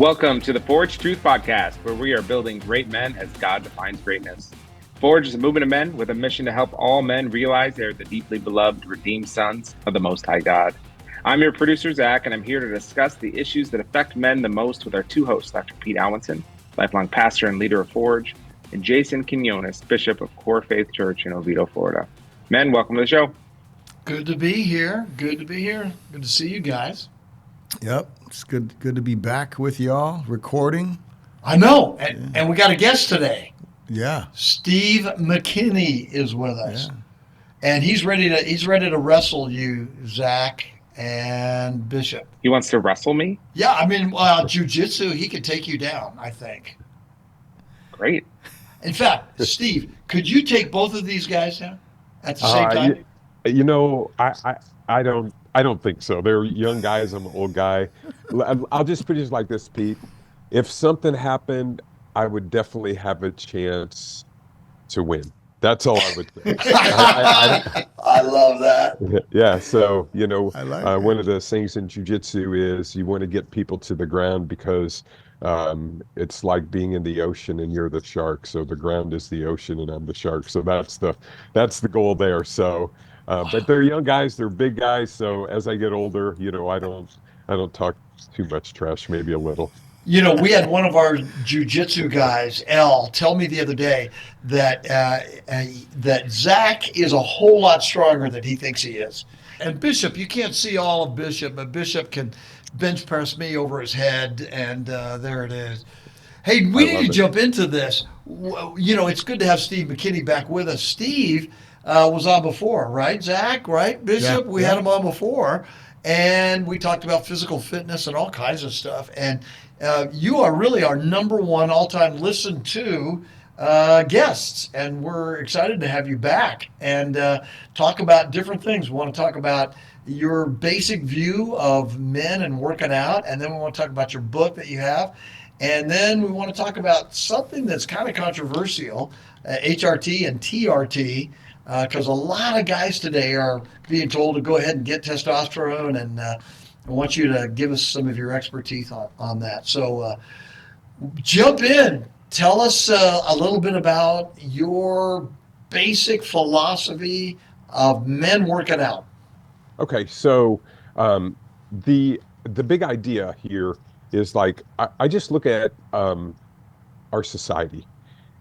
Welcome to the Forge Truth Podcast, where we are building great men as God defines greatness. Forge is a movement of men with a mission to help all men realize they are the deeply beloved, redeemed sons of the Most High God. I'm your producer, Zach, and I'm here to discuss the issues that affect men the most with our two hosts, Dr. Pete Alwinson, lifelong pastor and leader of Forge, and Jason Quinones, Bishop of Core Faith Church in Oviedo, Florida. Men, welcome to the show. Good to be here. Good to be here. Good to see you guys. Yep, it's good to be back with y'all recording. I know, and we got a guest today. Yeah, Steve McKinney is with us, yeah. and he's ready to wrestle you, Zach and Bishop. He wants to wrestle me? Yeah, I mean, jiu-jitsu, he could take you down, I think. Great. In fact, Steve, could you take both of these guys down at the same time? You know, I don't think so. They're young guys. I'm an old guy. I'll just put it like this, Pete. If something happened, I would definitely have a chance to win. That's all I would say. I love that. Yeah. So, I like one of the things in jiu-jitsu is you want to get people to the ground because it's like being in the ocean and you're the shark. So the ground is the ocean and I'm the shark. So that's the goal there. So, but they're young guys, they're big guys. So as I get older, I don't talk too much trash, maybe a little. You know, we had one of our jiu-jitsu guys, L, tell me the other day that that Zach is a whole lot stronger than he thinks he is. And Bishop, you can't see all of Bishop, but Bishop can bench press me over his head, and there it is. Hey, we need to jump into this. You know, it's good to have Steve McKinney back with us. Steve was on before, right, Zach? Right, Bishop? Yeah, we had him on before, and we talked about physical fitness and all kinds of stuff. And you are really our number one all-time listened to guests, and we're excited to have you back and talk about different things. We want to talk about your basic view of men and working out, and then we want to talk about your book that you have, and then we want to talk about something that's kind of controversial, HRT and TRT, because a lot of guys today are being told to go ahead and get testosterone, and I want you to give us some of your expertise on that. So jump in. Tell us a little bit about your basic philosophy of men working out. Okay, so the big idea here is like I just look at our society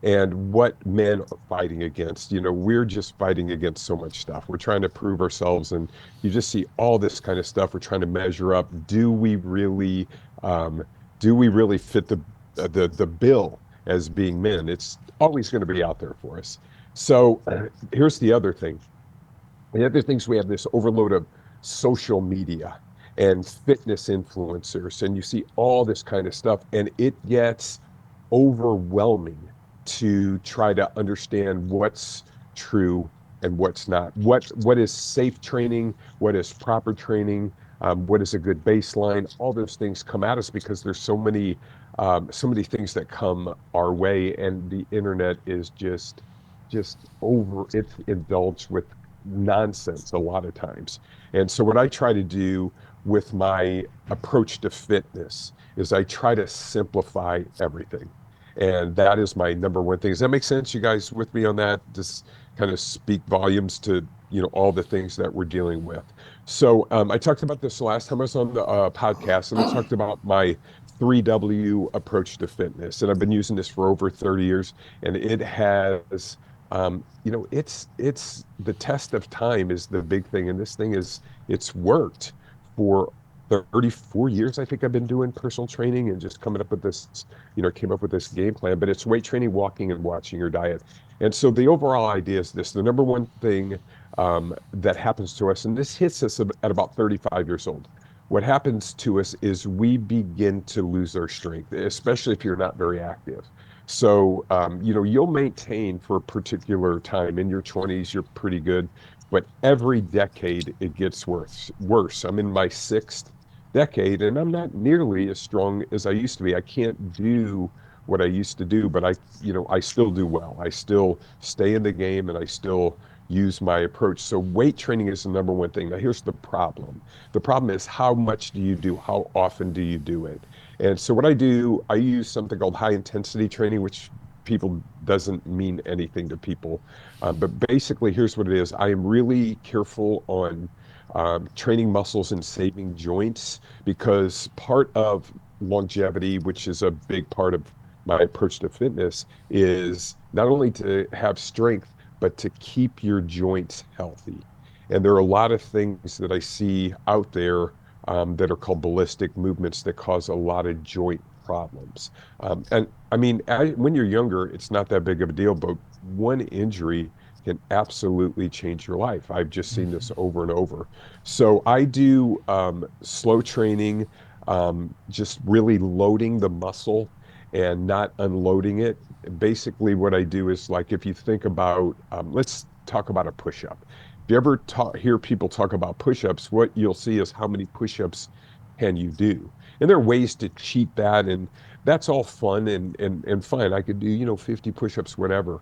and what men are fighting against. We're just fighting against so much stuff. We're trying to prove ourselves, and you just see all this kind of stuff. We're trying to measure up. Do we really fit the bill as being men? It's always going to be out there for us. So here's the other thing. The other things, we have this overload of social media and fitness influencers, and you see all this kind of stuff, and it gets overwhelming to try to understand what's true and what's not. What is safe training? What is proper training? What is a good baseline? All those things come at us because there's so many things that come our way, and the internet is just it's indulged with nonsense a lot of times. And so what I try to do with my approach to fitness is I try to simplify everything. And that is my number one thing. Does that make sense? You guys with me on that? Just kind of speak volumes to, all the things that we're dealing with. So I talked about this last time I was on the podcast, and I talked about my 3W approach to fitness. And I've been using this for over 30 years, and it has, it's the test of time is the big thing. And this thing it's worked for 34 years. I think I've been doing personal training and just coming up with this, came up with this game plan, but it's weight training, walking, and watching your diet. And so the overall idea is this: the number one thing that happens to us, and this hits us at about 35 years old. What happens to us is we begin to lose our strength, especially if you're not very active. So, you'll maintain for a particular time. In your 20s, you're pretty good, but every decade it gets worse. I'm in my sixth decade, and I'm not nearly as strong as I used to be. I can't do what I used to do, but I still do well. I still stay in the game, and I still use my approach. So weight training is the number one thing. Now here's the problem. The problem is, how much do you do? How often do you do it? And so what I do, I use something called high intensity training, which people doesn't mean anything to people. But basically, here's what it is. I am really careful on training muscles and saving joints because part of longevity, which is a big part of my approach to fitness, is not only to have strength, but to keep your joints healthy. And there are a lot of things that I see out there that are called ballistic movements that cause a lot of joint problems. And I mean, when you're younger, it's not that big of a deal, but one injury can absolutely change your life. I've just seen this over and over. So I do slow training, just really loading the muscle and not unloading it. Basically, what I do is like if you think about, let's talk about a push-up. If you ever hear people talk about push-ups, what you'll see is how many push-ups can you do? And there are ways to cheat that, and that's all fun and fine. I could do, 50 push-ups, whatever.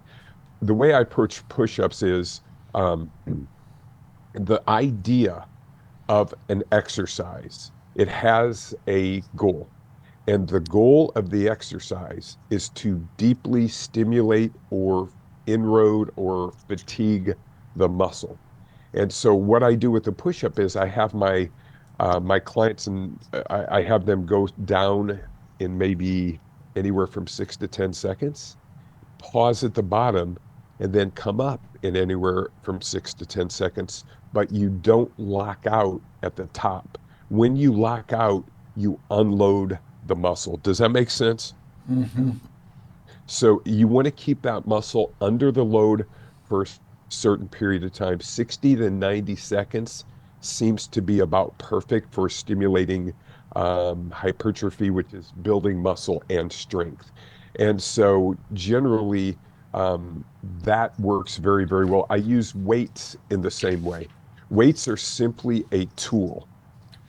The way I approach push-ups is um, the idea of an exercise. It has a goal. And the goal of the exercise is to deeply stimulate or inroad or fatigue the muscle. And so what I do with the push-up is I have my clients and I have them go down in maybe anywhere from 6 to 10 seconds, pause at the bottom, and then come up in anywhere from 6 to 10 seconds. But you don't lock out at the top. When you lock out, you unload the muscle. Does that make sense? Hmm. So you want to keep that muscle under the load for a certain period of time. 60 to 90 seconds seems to be about perfect for stimulating hypertrophy, which is building muscle and strength. And so generally, that works very, very well. I use weights in the same way. Weights are simply a tool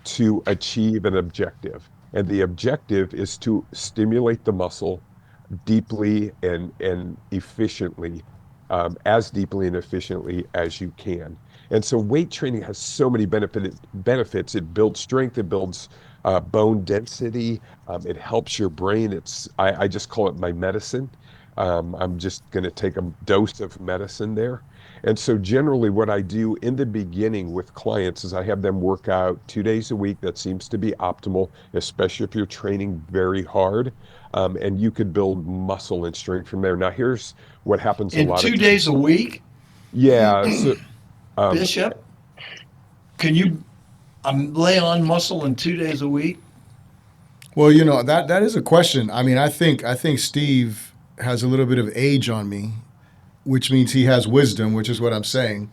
to achieve an objective. And the objective is to stimulate the muscle deeply and efficiently, as deeply and efficiently as you can. And so weight training has so many benefits. It builds strength, it builds bone density, it helps your brain. I just call it my medicine. I'm just going to take a dose of medicine there. And so generally what I do in the beginning with clients is I have them work out 2 days a week. That seems to be optimal, especially if you're training very hard. And you could build muscle and strength from there. Now, here's what happens a In lot of two times. days a week, Yeah. So, um, Bishop, can you lay on muscle in 2 days a week? Well, that is a question. I mean, I think Steve has a little bit of age on me, which means he has wisdom, which is what I'm saying.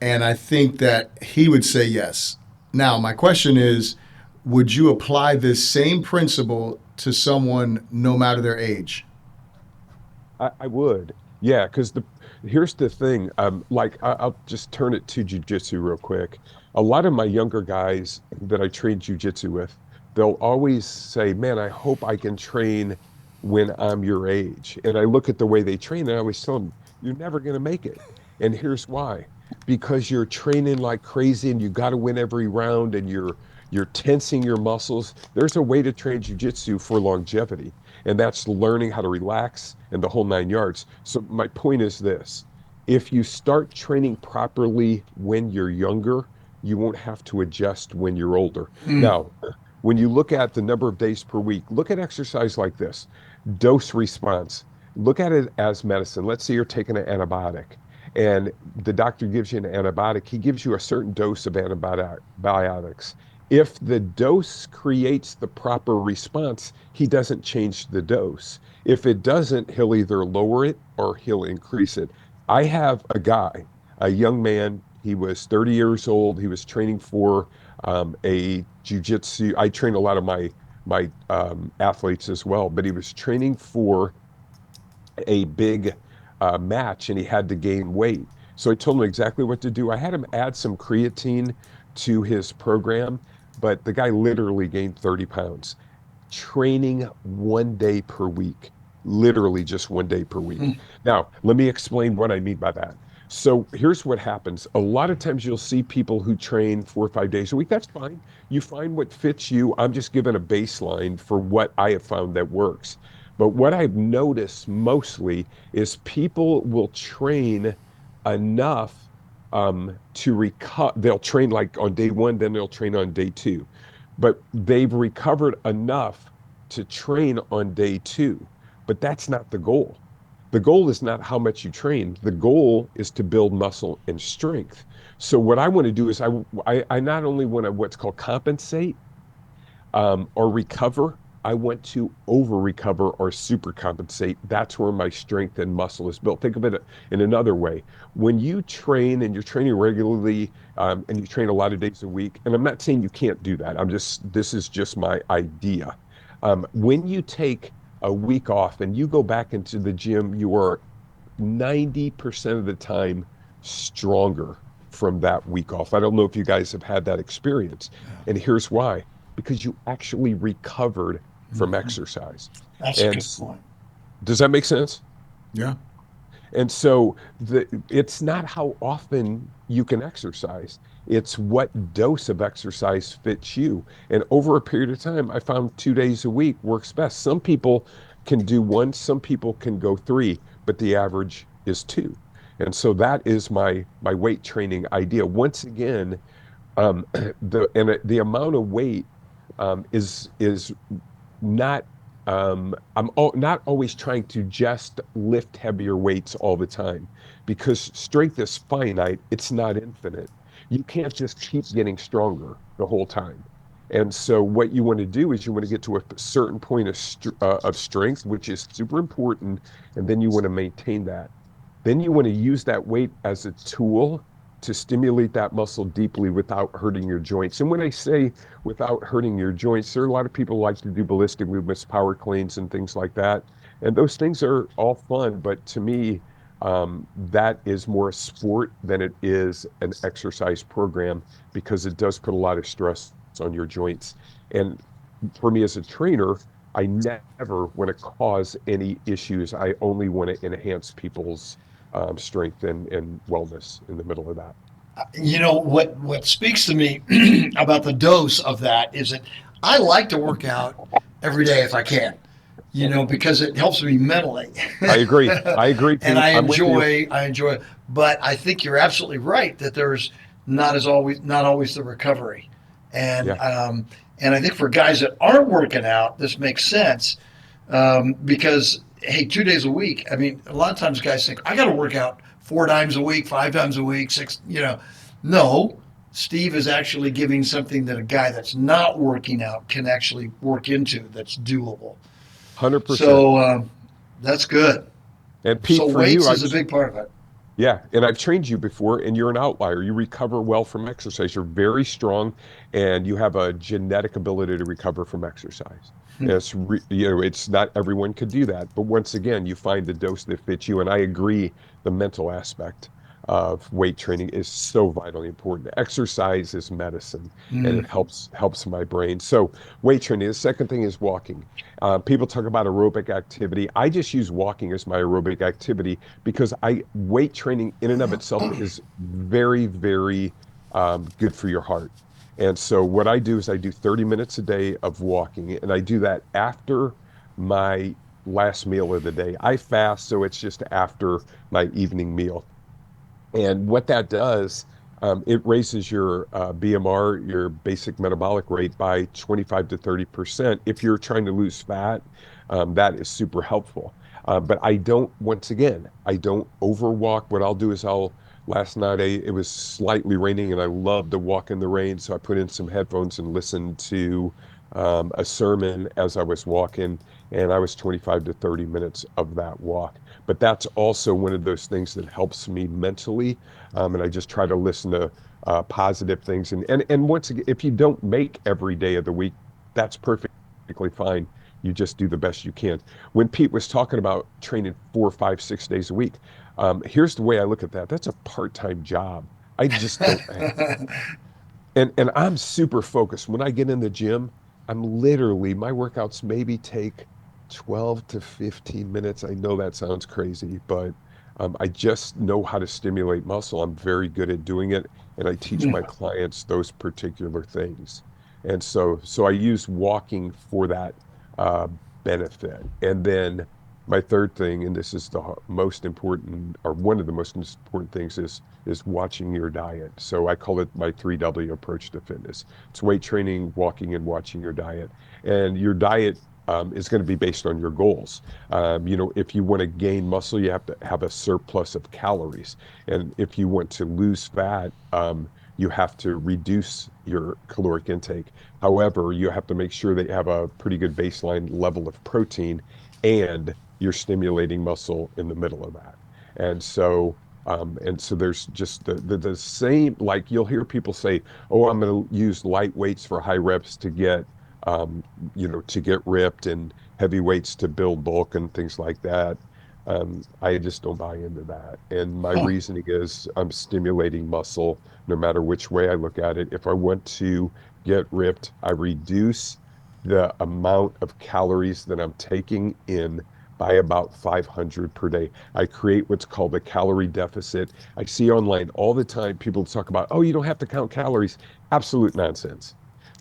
And I think that he would say yes. Now, my question is, would you apply this same principle to someone no matter their age? I would. Yeah, because here's the thing. Like I'll just turn it to jujitsu real quick. A lot of my younger guys that I train jujitsu with, they'll always say, "Man, I hope I can train when I'm your age." And I look at the way they train, and I always tell them, "You're never going to make it." And here's why. Because you're training like crazy, and you got to win every round, and you're tensing your muscles. There's a way to train jujitsu for longevity, and that's learning how to relax and the whole 9 yards. So my point is this: if you start training properly when you're younger, you won't have to adjust when you're older. Now, when you look at the number of days per week, look at exercise like this: dose response. Look at it as medicine. Let's say you're taking an antibiotic and the doctor gives you an antibiotic. He gives you a certain dose of antibiotics. If the dose creates the proper response, he doesn't change the dose. If it doesn't, he'll either lower it or he'll increase it. I have a guy, a young man, he was 30 years old. He was training for a jujitsu. I train a lot of my athletes as well, but he was training for a big match and he had to gain weight. So I told him exactly what to do. I had him add some creatine to his program, but the guy literally gained 30 pounds. Training 1 day per week, literally just 1 day per week. Now, let me explain what I mean by that. So here's what happens. A lot of times you'll see people who train 4 or 5 days a week. That's fine. You find what fits you. I'm just giving a baseline for what I have found that works. But what I've noticed mostly is people will train enough to recover. They'll train like on day one, then they'll train on day two. But they've recovered enough to train on day two. But that's not the goal. The goal is not how much you train. The goal is to build muscle and strength. So what I want to do is I not only want to what's called compensate or recover, I want to over recover or super compensate. That's where my strength and muscle is built. Think of it in another way. When you train and you're training regularly and you train a lot of days a week, and I'm not saying you can't do that. This is just my idea. When you take a week off and you go back into the gym, you are 90% of the time stronger from that week off. I don't know if you guys have had that experience. And here's why, because you actually recovered from exercise. That's a And good point. does that make sense? Yeah. And so it's not how often you can exercise. It's what dose of exercise fits you. And over a period of time, I found 2 days a week works best. Some people can do one, some people can go three, but the average is two. And so that is my weight training idea. Once again, the amount of weight is not not always trying to just lift heavier weights all the time because strength is finite, it's not infinite. You can't just keep getting stronger the whole time. And so what you want to do is you want to get to a certain point of strength, which is super important, and then you want to maintain that. Then you want to use that weight as a tool to stimulate that muscle deeply without hurting your joints. And when I say without hurting your joints, there are a lot of people who like to do ballistic movements, power cleans, and things like that. And those things are all fun, but to me, that is more a sport than it is an exercise program because it does put a lot of stress on your joints. And for me as a trainer, I never want to cause any issues. I only want to enhance people's strength and wellness in the middle of that. You know what speaks to me about the dose of that is that I like to work out every day if I can, because it helps me mentally. I agree. I agree, And Pete. I'm with you. I enjoy, but I think you're absolutely right that there's not always the recovery, and Yeah. and I think for guys that aren't working out, this makes sense because hey, 2 days a week. I mean, a lot of times guys think I got to work out 4 times a week, 5 times a week, six. No. Steve is actually giving something that a guy that's not working out can actually work into that's doable. 100%. So that's good. And So Pete, for you, weights is a big part of it. yeah, and I've trained you before, and you're an outlier. You recover well from exercise. You're very strong, and you have a genetic ability to recover from exercise. And it's not everyone could do that, but once again, you find the dose that fits you. And I agree, the mental aspect of weight training is so vitally important. Exercise is medicine, and it helps my brain. So weight training. The second thing is walking. People talk about aerobic activity. I just use walking as my aerobic activity because weight training in and of itself is very, very good for your heart. And so what I do is I do 30 minutes a day of walking, and I do that after my last meal of the day. I fast, so it's just after my evening meal. And what that does, it raises your BMR, your basic metabolic rate, by 25 to 30%. If you're trying to lose fat, that is super helpful. But once again, I don't overwalk. What I'll do is last night it was slightly raining and I love to walk in the rain. So I put in some headphones and listened to a sermon as I was walking, and I was 25 to 30 minutes of that walk. But that's also one of those things that helps me mentally. And I just try to listen to positive things. And once again, if you don't make every day of the week, that's perfectly fine. You just do the best you can. When Pete was talking about training 4, 5, 6 days a week, here's the way I look at that. That's a part-time job. I just don't. And I'm super focused. When I get in the gym, my workouts maybe take 12 to 15 minutes. I know that sounds crazy, but I just know how to stimulate muscle. I'm very good at doing it, and I teach my clients those particular things. And so I use walking for that uh, benefit. And then my third thing, and this is the most important, or one of the most important things, is watching your diet. So I call it my 3W approach to fitness. It's weight training, walking, and watching your diet. And your diet is going to be based on your goals. If you want to gain muscle, you have to have a surplus of calories. And if you want to lose fat, you have to reduce your caloric intake. However, you have to make sure that you have a pretty good baseline level of protein and you're stimulating muscle in the middle of that. And so there's just the same, like you'll hear people say, oh, I'm going to use light weights for high reps to get, um, to get ripped, and heavy weights to build bulk and things like that. I just don't buy into that. And my Huh. reasoning is I'm stimulating muscle no matter which way I look at it. If I want to get ripped, I reduce the amount of calories that I'm taking in by about 500 per day. I create what's called a calorie deficit. I see online all the time people talk about, oh, you don't have to count calories. Absolute nonsense.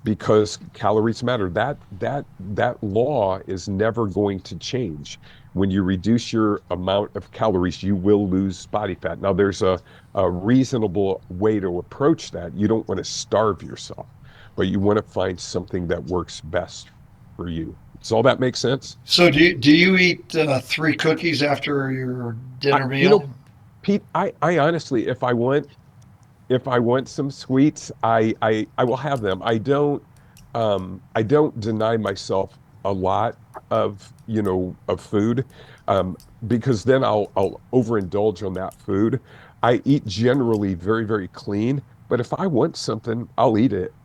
Because calories matter. That law is never going to change. When you reduce your amount of calories, you will lose body fat. Now, there's a reasonable way to approach that. You don't want to starve yourself, but you want to find something that works best for you. Does all that make sense? So do you eat three cookies after your I, dinner you know, meal? Pete, I honestly, if I want some sweets, I will have them. I don't deny myself a lot of food, um, because then I'll overindulge on that food. I eat generally very, very clean, but if I want something, I'll eat it.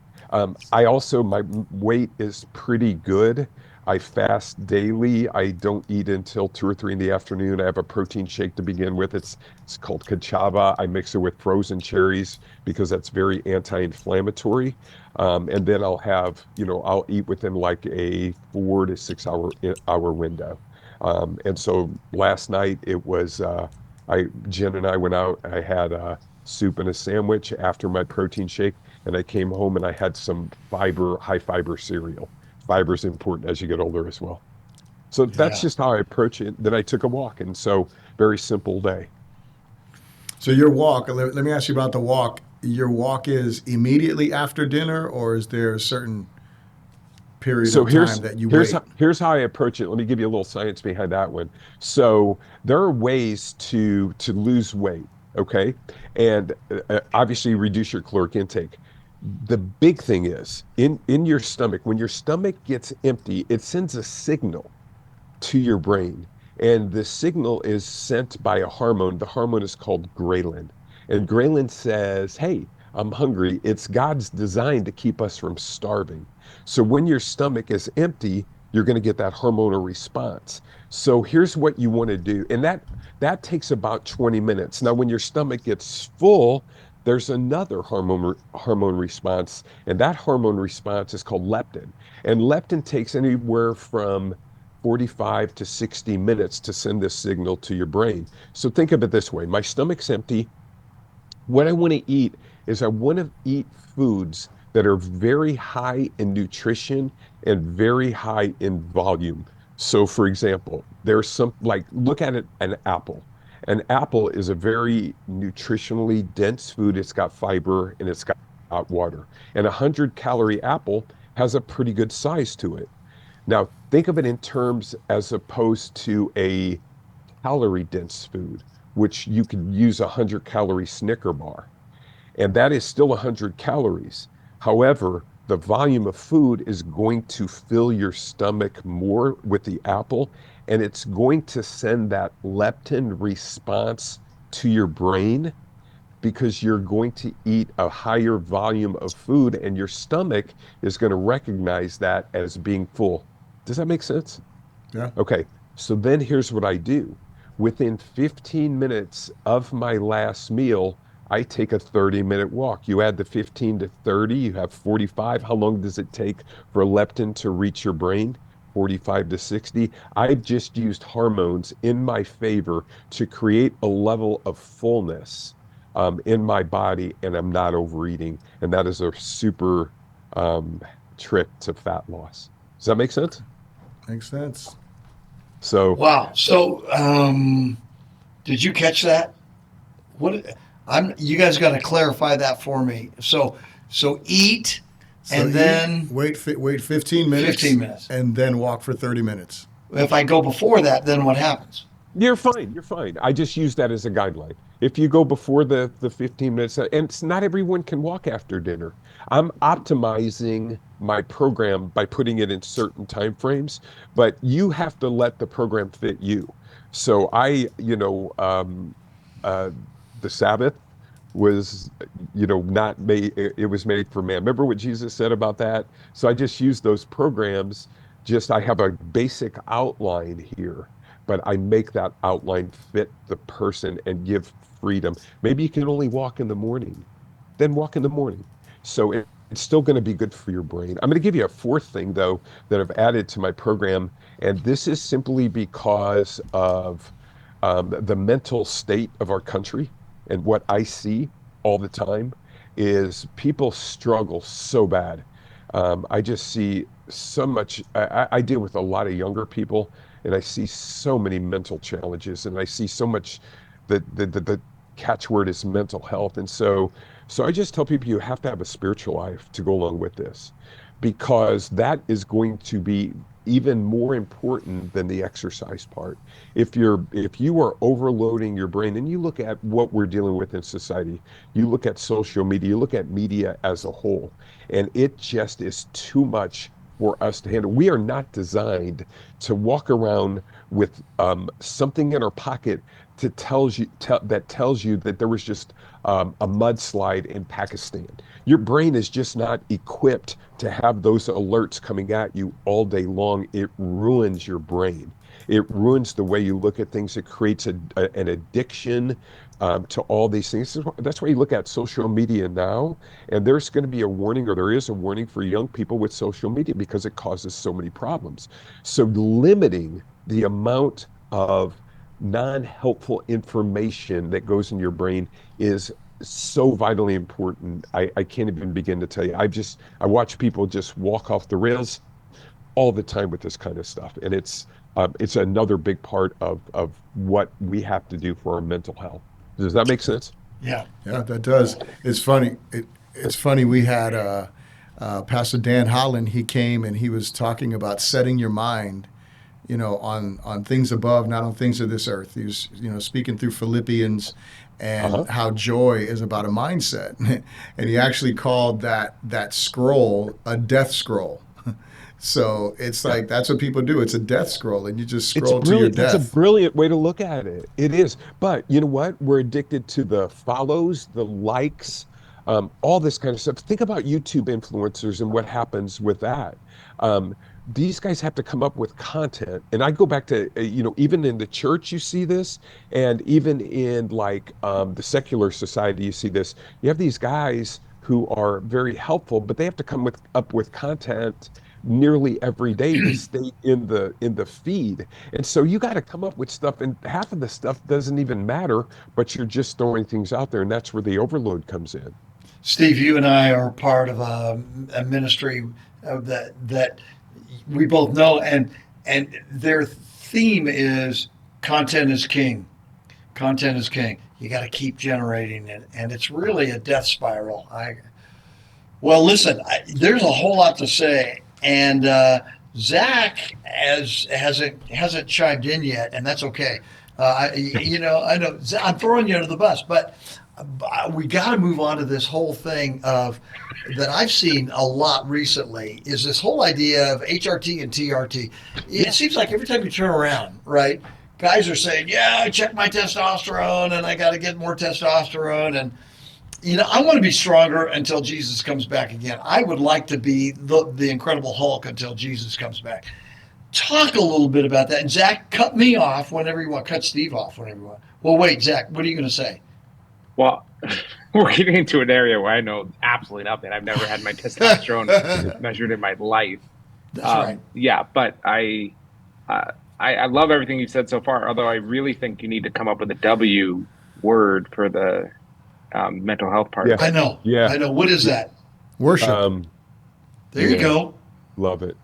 I also, my weight is pretty good. I fast daily. I don't eat until 2 or 3 in the afternoon. I have a protein shake to begin with. It's called cachava. I mix it with frozen cherries because that's very anti-inflammatory. And then I'll eat within like a 4 to 6 hour window. And so last night Jen and I went out. I had a soup and a sandwich after my protein shake, and I came home and I had some high fiber cereal. Fiber is important as you get older as well. So that's Yeah. just how I approach it. Then I took a walk, and so very simple day. So your walk, let me ask you about the walk. Your walk is immediately after dinner, or is there a certain period So of time here's that you here's wait? how, here's how I approach it. Let me give you a little science behind that one. So there are ways to lose weight, okay? And obviously reduce your caloric intake. The big thing is in your stomach, when your stomach gets empty, it sends a signal to your brain. And the signal is sent by a hormone. The hormone is called ghrelin. And ghrelin says, hey, I'm hungry. It's God's design to keep us from starving. So when your stomach is empty, you're going to get that hormonal response. So here's what you want to do. And that takes about 20 minutes. Now, when your stomach gets full, there's another hormone response, and that hormone response is called leptin. And leptin takes anywhere from 45 to 60 minutes to send this signal to your brain. So think of it this way. My stomach's empty. What I want to eat is I want to eat foods that are very high in nutrition and very high in volume. So for example, there's some like look at it, an apple. An apple is a very nutritionally dense food. It's got fiber and it's got water. And a 100-calorie apple has a pretty good size to it. Now, think of it in terms as opposed to a calorie dense food, which you could use a 100-calorie Snicker bar, and that is still 100 calories. However, the volume of food is going to fill your stomach more with the apple, and it's going to send that leptin response to your brain because you're going to eat a higher volume of food and your stomach is going to recognize that as being full. Does that make sense? Yeah. Okay. So then here's what I do. Within 15 minutes of my last meal, I take a 30-minute walk. You add the 15 to 30, you have 45. How long does it take for leptin to reach your brain? 45 to 60. I've just used hormones in my favor to create a level of fullness in my body, and I'm not overeating. And that is a super um, trick to fat loss. Does that make sense? Makes sense. So, Wow. So, did you catch that? What you guys got to clarify that for me. So eat and then wait 15 minutes. 15 minutes. And then walk for 30 minutes. If I go before that, then what happens? you're fine. You're fine. I just use that as a guideline. If you go before the 15 minutes, and it's not everyone can walk after dinner. I'm optimizing my program by putting it in certain time frames, but you have to let the program fit you. So uh, the Sabbath was, not made, it was made for man. Remember what Jesus said about that? So I just use those programs. I have a basic outline here, but I make that outline fit the person and give freedom. Maybe you can only walk in the morning, then walk in the morning. So it's still going to be good for your brain. I'm going to give you a fourth thing, though, that I've added to my program. And this is simply because of the mental state of our country. And what I see all the time is people struggle so bad. I just see so much. I deal with a lot of younger people, and I see so many mental challenges, and I see so much. The catchword is mental health, and so I just tell people you have to have a spiritual life to go along with this, because that is going to be even more important than the exercise part. If you are overloading your brain, and you look at what we're dealing with in society, you look at social media, you look at media as a whole, and it just is too much for us to handle. We are not designed to walk around with something in our pocket that tells you that there was just a mudslide in Pakistan. Your brain is just not equipped to have those alerts coming at you all day long. It ruins your brain. It ruins the way you look at things. It creates an addiction to all these things. That's why you look at social media now, and there's going to be a warning, or there is a warning for young people with social media, because it causes so many problems. So limiting the amount of non-helpful information that goes in your brain is so vitally important. I can't even begin to tell you. I watch people just walk off the rails all the time with this kind of stuff, and it's another big part of what we have to do for our mental health. Does that make sense? Yeah. Yeah, that does. It's funny. It's funny. We had Pastor Dan Holland. He came and he was talking about setting your mind, on things above, not on things of this earth. He was, speaking through Philippians and how joy is about a mindset. And he actually called that scroll a death scroll. So it's like, that's what people do. It's a death scroll, and you just scroll to your death. That's a brilliant way to look at it. It is. But you know what? We're addicted to the follows, the likes, all this kind of stuff. Think about YouTube influencers and what happens with that. These guys have to come up with content. And I go back to, even in the church, you see this, and even in the secular society, you see this. You have these guys who are very helpful, but they have to come up with content nearly every day to stay in the feed. And so you got to come up with stuff, and half of the stuff doesn't even matter, but you're just throwing things out there, and that's where the overload comes in. Steve, you and I are part of a ministry that we both know, and their theme is content is king. Content is king. You got to keep generating it, and it's really a death spiral. Well, listen, there's a whole lot to say, and Zach hasn't chimed in yet, and that's okay. I know I'm throwing you under the bus, but we got to move on to this whole thing of that I've seen a lot recently, is this whole idea of HRT and TRT. It seems like every time you turn around, right, guys are saying, yeah, I checked my testosterone and I got to get more testosterone. And, I want to be stronger until Jesus comes back again. I would like to be the Incredible Hulk until Jesus comes back. Talk a little bit about that. And Zach, cut me off whenever you want. Cut Steve off whenever you want. Well, wait, Zach, what are you going to say? Well, we're getting into an area where I know absolutely nothing. I've never had my testosterone measured in my life. That's right. Yeah, but uh, I love everything you've said so far. Although I really think you need to come up with a W word for the mental health part Yeah, of I it. know. yeah, I know. What is yeah. that? Worship. Um, There you yeah, go. love it.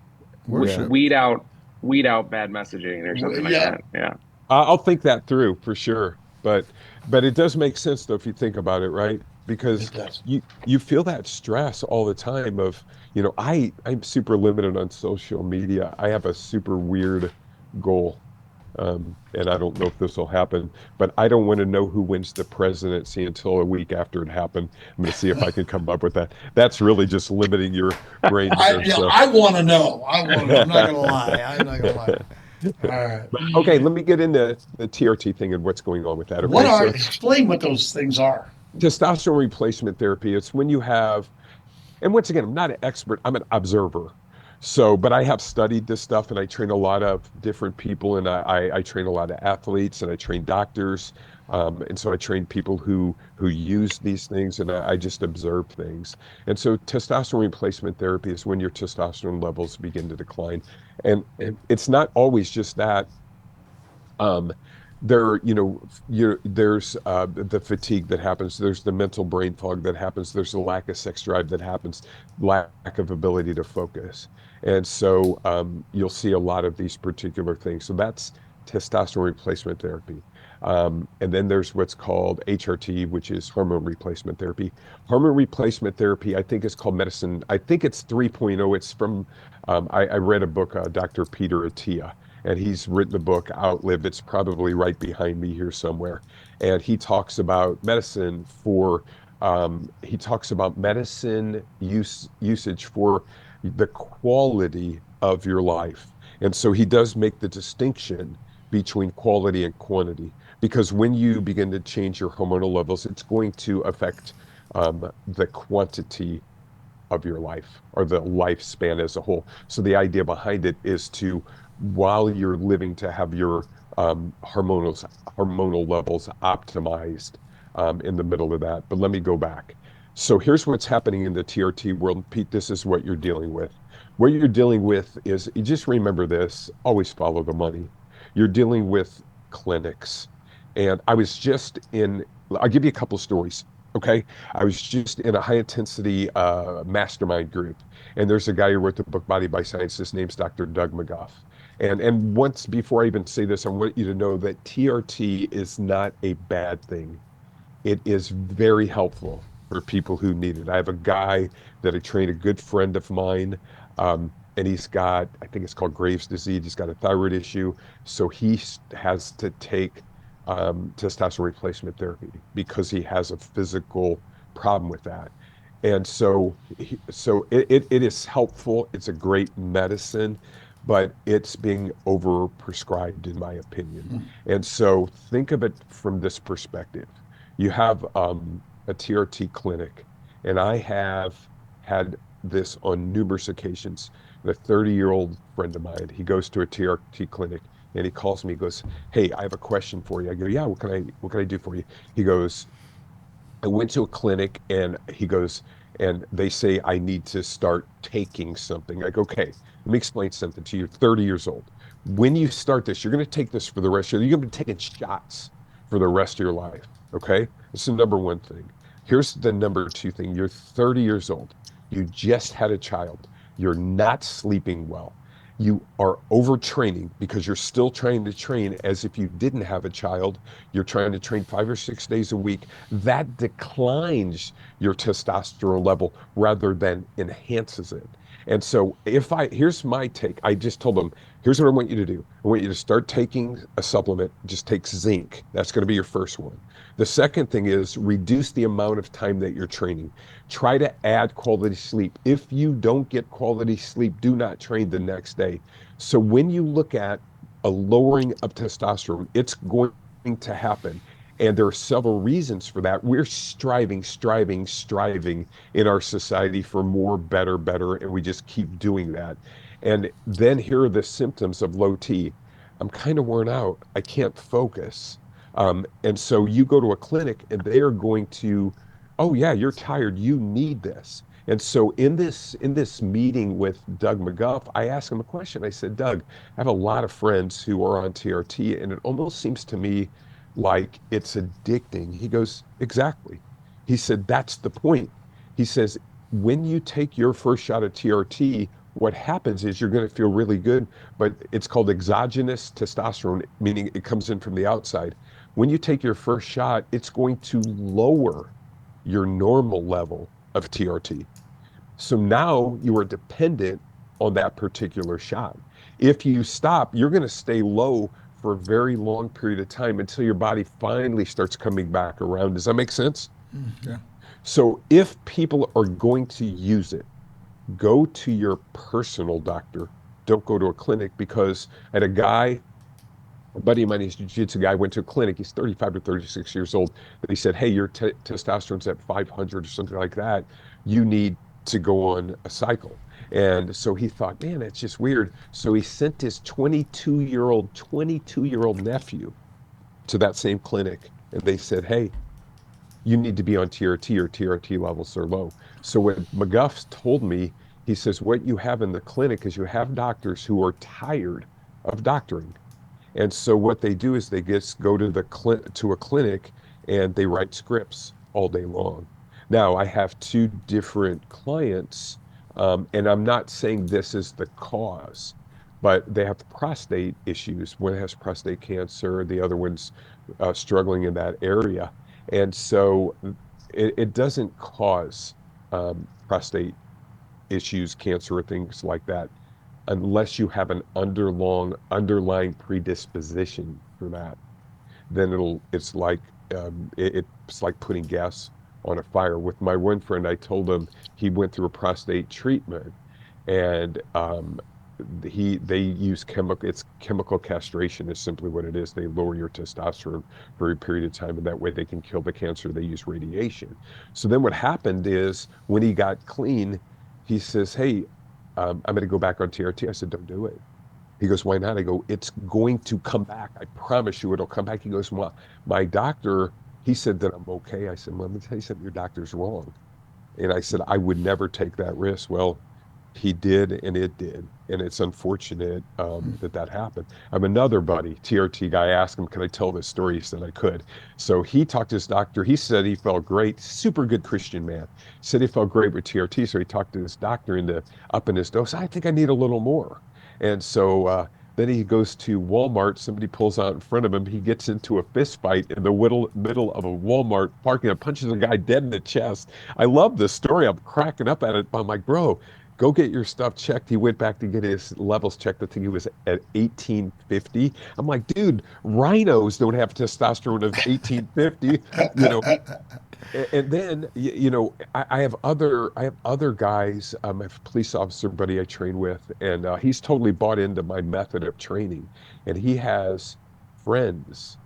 Yeah. Worship. Weed out bad messaging or something like Yeah, that. Yeah. I'll think that through for sure. But it does make sense though if you think about it, right? it Because does. you feel that stress all the time of, I'm super limited on social media. I have a super weird goal. And I don't know if this will happen, but I don't want to know who wins the presidency until a week after it happened. I'm going to see if I can come up with that. That's really just limiting your brain I there. yeah, So, I want to know. I want to know. I'm not gonna lie. I'm not gonna lie. All right. but okay, let me get into the TRT thing and what's going on with that. What Okay, are so explain what those things are? testosterone replacement therapy, it's when you have, and once again, I'm not an expert, I'm an observer. So, but I have studied this stuff and I train a lot of different people and I train a lot of athletes and I train doctors. And so I train people who use these things and I just observe things. And so testosterone replacement therapy is when your testosterone levels begin to decline. And it's not always just that. Um, there's the fatigue that happens. There's the mental brain fog that happens. There's the lack of sex drive that happens, lack of ability to focus. And so you'll see a lot of these particular things. So that's testosterone replacement therapy. And then there's what's called HRT, which is hormone replacement therapy. Hormone replacement therapy, I think it's called medicine. I think it's 3.0. It's from, I read a book, Dr. Peter Attia, and he's written a book, Outlive. It's probably right behind me here somewhere. And he talks about medicine for, he talks about medicine usage for the quality of your life. And so he does make the distinction between quality and quantity, because when you begin to change your hormonal levels, it's going to affect the quantity of your life or the lifespan as a whole. So the idea behind it is to, while you're living, to have your hormonal levels optimized in the middle of that. But let me go back. So here's what's happening in the TRT world. Pete, this is what you're dealing with. What you're dealing with is, you just remember this, always follow the money. You're dealing with clinics. And I was just in, I'll give you a couple of stories. Okay. I was just in a high intensity mastermind group, and there's a guy who wrote the book Body by Science. His name's Dr. Doug McGough. And once before I even say this, I want you to know that TRT is not a bad thing. It is very helpful for people who need it. I have a guy that I trained, a good friend of mine, and he's got, I think it's called Graves' disease. He's got a thyroid issue, so has to take testosterone replacement therapy because he has a physical problem with that. And so, it is helpful. It's a great medicine, but it's being overprescribed, in my opinion. And so, think of it from this perspective. You have a TRT clinic, and I have had this on numerous occasions. A 30-year-old friend of mine, he goes to a TRT clinic and he calls me, he goes, "Hey, I have a question for you." I go, "Yeah, what can I do for you?" He goes, "I went to a clinic," and he goes, "and they say I need to start taking something." I go, "Okay, let me explain something to you. You're 30 years old. When you start this, you're going to take this for the rest of your, you're going to be taking shots for the rest of your life. Okay. That's the number one thing. Here's the number two thing. You're 30 years old. You just had a child. You're not sleeping well. You are overtraining because you're still trying to train as if you didn't have a child. You're trying to train 5 or 6 days a week. That declines your testosterone level rather than enhances it. And so, here's my take. I just told them, here's what I want you to do. I want you to start taking a supplement. Just take zinc. That's going to be your first one. The second thing is reduce the amount of time that you're training. Try to add quality sleep. If you don't get quality sleep, do not train the next day. So when you look at a lowering of testosterone, it's going to happen. And there are several reasons for that. We're striving in our society for more, better, better, and we just keep doing that. And then here are the symptoms of low T. I'm kind of worn out. I can't focus. And so you go to a clinic and they are going to, "Oh, yeah, you're tired. You need this." And so in this meeting with Doug McGuff, I asked him a question. I said, Doug, I have a lot of friends who are on TRT, and it almost seems to me like it's addicting. He goes, exactly. He said, that's the point. He says, when you take your first shot of TRT, what happens is you're going to feel really good, but it's called exogenous testosterone, meaning it comes in from the outside. When you take your first shot, it's going to lower your normal level of TRT. So now you are dependent on that particular shot. If you stop, you're going to stay low for a very long period of time until your body finally starts coming back around. Does that make sense? Yeah. So if people are going to use it, go to your personal doctor. Don't go to a clinic, because I had a buddy of mine, he's a jiu-jitsu guy, went to a clinic. He's 35 to 36 years old. And he said, hey, your testosterone's at 500 or something like that. You need to go on a cycle. And so he thought, man, that's just weird. So he sent his 22-year-old nephew to that same clinic. And they said, hey, you need to be on TRT, or TRT levels are low. So what McGuff's told me, he says, what you have in the clinic is you have doctors who are tired of doctoring. And so what they do is they just go to a clinic, and they write scripts all day long. Now, I have two different clients, and I'm not saying this is the cause, but they have prostate issues. One has prostate cancer, the other one's struggling in that area. And so it doesn't cause prostate issues, cancer, or things like that, unless you have an underlying predisposition for that. Then it's like putting gas on a fire. With my one friend, I told him he went through a prostate treatment, and they use chemical castration is simply what it is. They lower your testosterone for a period of time, and that way they can kill the cancer. They use radiation. So then what happened is, when he got clean, he says, hey, I'm going to go back on TRT. I said, don't do it. He goes, why not? I go, it's going to come back. I promise you it'll come back. He goes, well, my doctor, he said that I'm okay. I said, well, let me tell you something, your doctor's wrong. And I said, I would never take that risk. Well, he did, and it did. And it's unfortunate that happened. I have another buddy, TRT guy. I asked him, can I tell this story? He said I could. So he talked to his doctor. He said he felt great. Super good Christian man. Said he felt great with TRT. So he talked to his doctor into upping his dose. I think I need a little more. And so then he goes to Walmart. Somebody pulls out in front of him. He gets into a fist fight in the middle of a Walmart parking lot, punches a guy dead in the chest. I love this story. I'm cracking up at it. I'm like, bro, go get your stuff checked. He went back to get his levels checked. I think he was at 1850. I'm like, dude, rhinos don't have testosterone of 1850. You know, and then I have other guys. I have a police officer buddy I train with, and he's totally bought into my method of training. And he has friends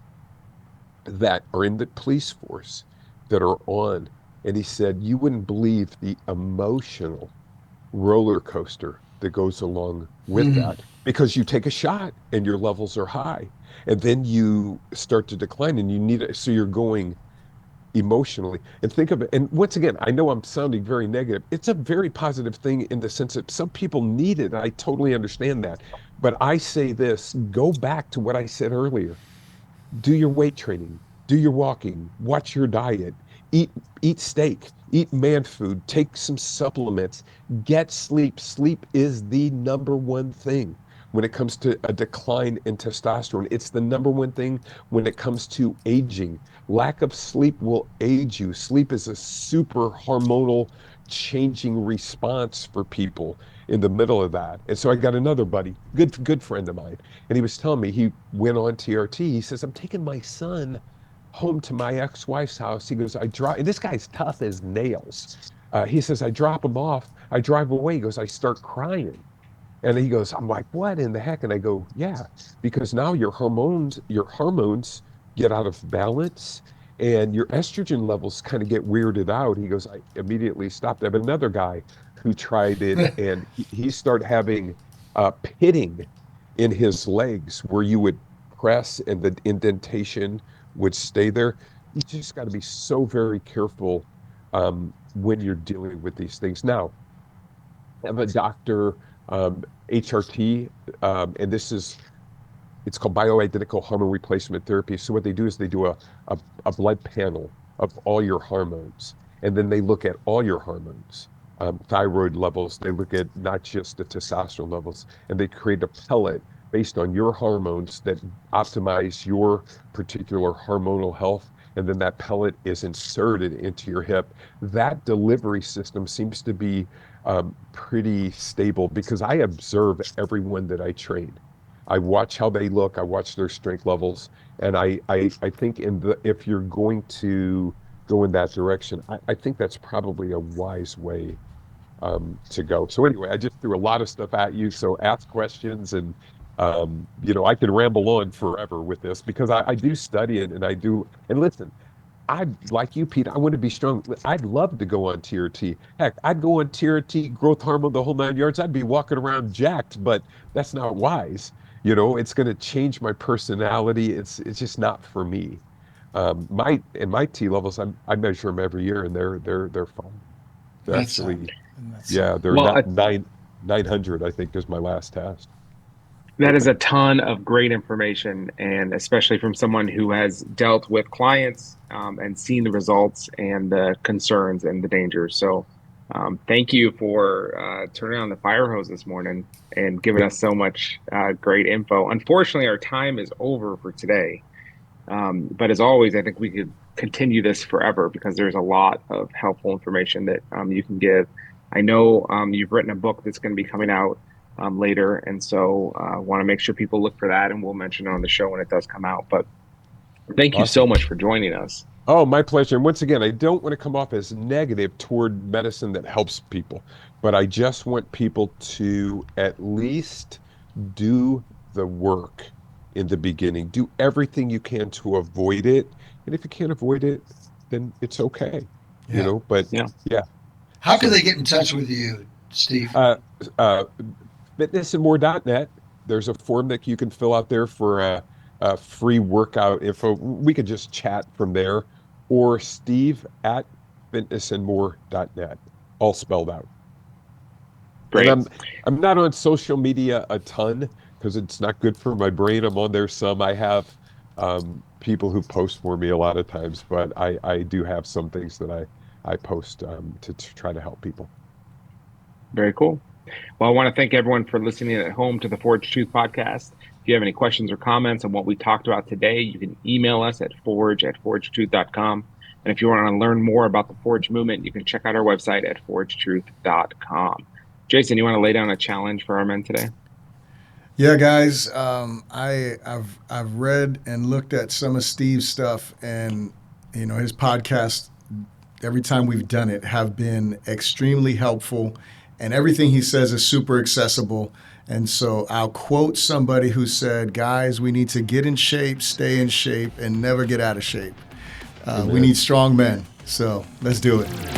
that are in the police force that are on. And he said, you wouldn't believe the emotional roller coaster that goes along with that, because you take a shot and your levels are high, and then you start to decline, and you need it. So you're going emotionally. And think of it. And once again, I know I'm sounding very negative. It's a very positive thing in the sense that some people need it. I totally understand that. But I say this, go back to what I said earlier. Do your weight training, do your walking, watch your diet, eat eat steak, eat man food, take some supplements, get sleep. Sleep is the number one thing when it comes to a decline in testosterone. It's the number one thing when it comes to aging. Lack of sleep will age you. Sleep is a super hormonal changing response for people in the middle of that. And so I got another buddy, good friend of mine, and he was telling me he went on TRT. He says, I'm taking my son home to my ex-wife's house. He goes, I drive, and this guy's tough as nails. He says, I drop him off, I drive away. He goes, I start crying. And he goes, I'm like, what in the heck? And I go, yeah, because now your hormones get out of balance, and your estrogen levels kind of get weirded out. He goes, I immediately stopped. I have another guy who tried it, and he started having pitting in his legs, where you would press and the indentation would stay there. You just got to be so very careful when you're dealing with these things. Now, I'm a doctor, HRT, and it's called bioidentical hormone replacement therapy. So what they do is they do a blood panel of all your hormones, and then they look at all your hormones, thyroid levels. They look at not just the testosterone levels, and they create a pellet based on your hormones that optimize your particular hormonal health. And then that pellet is inserted into your hip. That delivery system seems to be pretty stable because I observe everyone that I train. I watch how they look, I watch their strength levels, and I think if you're going to go in that direction, I think that's probably a wise way to go. So anyway, I just threw a lot of stuff at you. So ask questions, and I could ramble on forever with this because I do study it, and I do. And listen, I like you, Pete. I want to be strong. I'd love to go on TRT. Heck, I'd go on TRT, growth hormone, the whole 9 yards. I'd be walking around jacked, but that's not wise. It's going to change my personality. It's just not for me. My T levels, I measure them every year, and they're fine. They're That's actually, that's yeah, they're Well, not 900. I think is my last test. that is a ton of great information, and especially from someone who has dealt with clients and seen the results and the concerns and the dangers. So, thank you for turning on the fire hose this morning and giving us so much great info. Unfortunately, our time is over for today. But as always, I think we could continue this forever because there's a lot of helpful information that you can give. I know you've written a book that's going to be coming out later, and so want to make sure people look for that, and we'll mention it on the show when it does come out. But thank you so Awesome. much for joining us. Oh, my pleasure. And once again, I don't want to come off as negative toward medicine that helps people, but I just want people to at least do the work in the beginning. Do everything you can to avoid it. And if you can't avoid it, then it's okay, yeah. but Yeah. yeah. How can So, they get in touch with you, Steve? uh, fitnessandmore.net. There's a form that you can fill out there for a free workout info. We could just chat from there, or Steve at fitnessandmore.net, all spelled out. And Great. I'm not on social media a ton because it's not good for my brain. I'm on there some. I have people who post for me a lot of times, but I do have some things that I post to try to help people. Very cool. Well, I want to thank everyone for listening at home to the Forge Truth podcast. If you have any questions or comments on what we talked about today, you can email us at forge@forgetruth.com. And if you want to learn more about the Forge movement, you can check out our website at forgetruth.com. Jason, you want to lay down a challenge for our men today? Yeah, guys, I've read and looked at some of Steve's stuff, and his podcast. Every time we've done it, have been extremely helpful, and everything he says is super accessible. And so I'll quote somebody who said, "Guys, we need to get in shape, stay in shape, and never get out of shape. We need strong men." So let's do it.